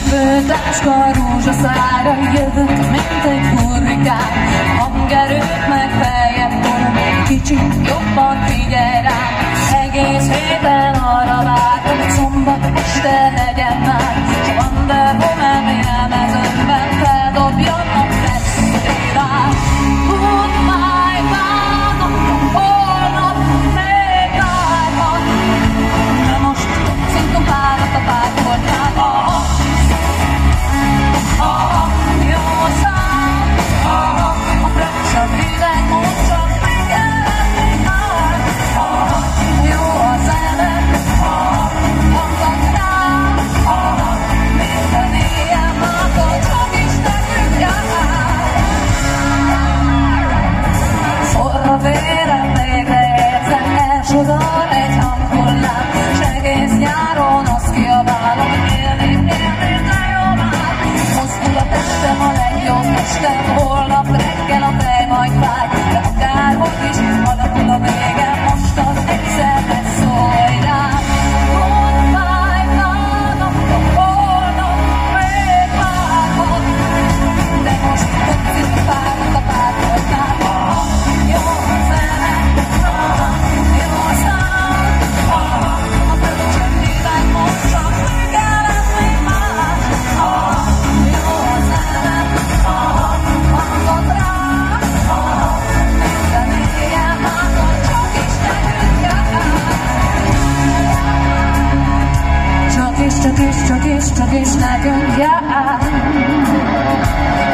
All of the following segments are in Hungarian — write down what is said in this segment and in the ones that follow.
Főtáska rózsaszára jövök, mint egy hurrikán. Hangerőt meg feljebb tolom, kicsit jobban figyelj rám. Egész héten arra vártam, hogy szombat este legyen már. S a Wonder Woman jelmezőmben feldobjam a fesztivál. Goodbye, bánok, holnap még várhat. De most szintom párat a pártoltában. Jó szám, a fröccs a hideg, mondd csak megjelenni már. Jó a zene, hangzat rám, minden ilyen látod, csak is nekünk jár. Forra vérem, végre érzem, elsodor egy hanghullám, s egész nyáron azt kiabálom, hogy élni, de jó már. Mozdul a testem, a legjobb testem, holnap reggel a fej majd fáj, de akárhogy is alakul a végem, most az egyszerre szólj rám. Goodbye, bánok, holnap még várhat, de most tetszik a párat a pártoltában. Jó a zene, jó a szám, a fröccsön hideg, mondd csak megjelenni már. Jó a zene, hangzat rám, minden ilyen látod, csak is nekünk jár.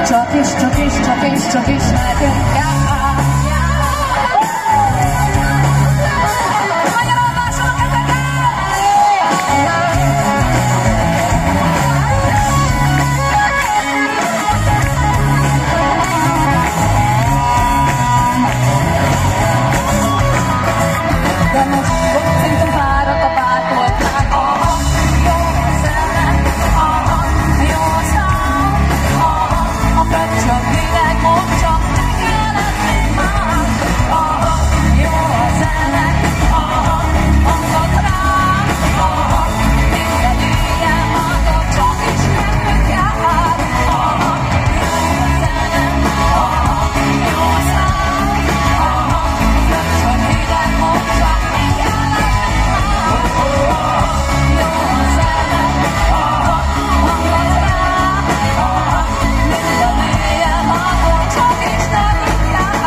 Csak is nekünk jár. Csak is nekünk jár. De most szintom párat a pártoltnál. Jó a zene, jó a szám, a fröccs a hideg, mondd csak megjelenni már. Jó a zene, hangzat rám, minden ilyen látod, csak is nekünk jár. Jó a zene, jó a szám, a fröccs a hideg, mondd csak megjelenni már. Jó a zene, hangzat rám, minden ilyen látod, csak is nekünk jár.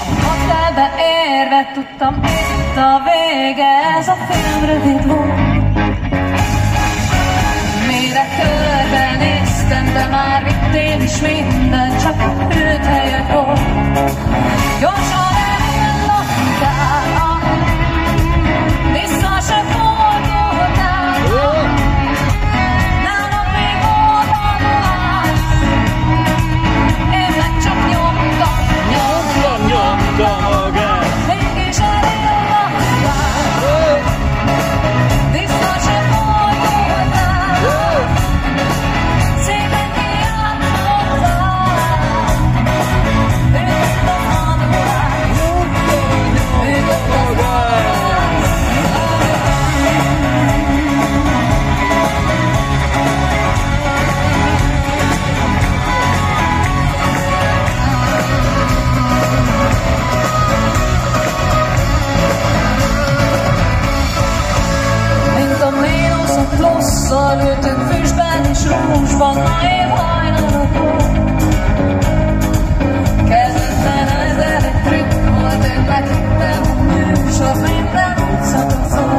A hotelbe érve tudtam, itt a vége, ez a film rövid volt. Mire körbenéztem, de már vittél is minden, csak őt helyett volt. Gyorsan elindultál, vissza se fordultál. Nálam még volt a más, én meg csak nyomtam magát. Mégis elindultál, vissza se fordultál. Szépen kijátszottál, ütött a hangulat, ütött az arc. Mint a mínusz a plusszal, ültünk füstben és rúzsban, naív hajnalakon. Kezdetlen ezer egy trükk volt, én meghittem a műsor minden szakaszon.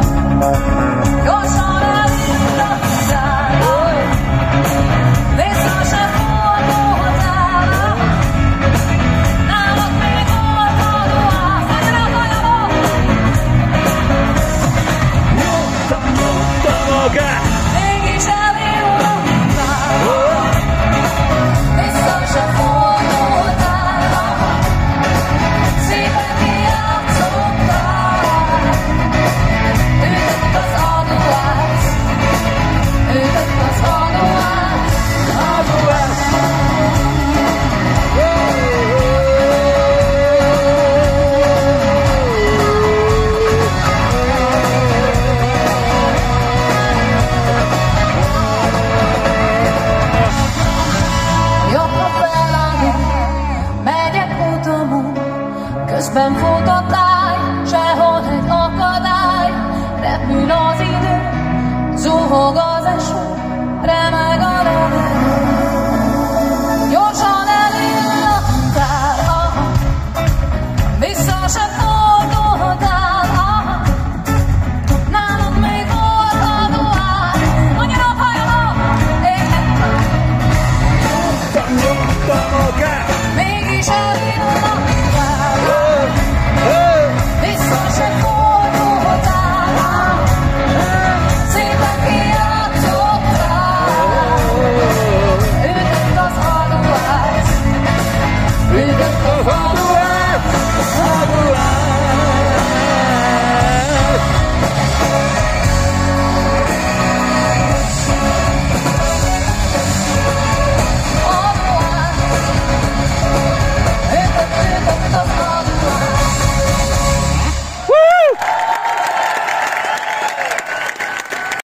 Gyorsan elindultál, vissza se fordultál. Nálad még volt a ruház, legyen a kajamon. Nyomta magát. Mégis elindultál, vissza se fordultál. Szépen kijátszottál, Mohogom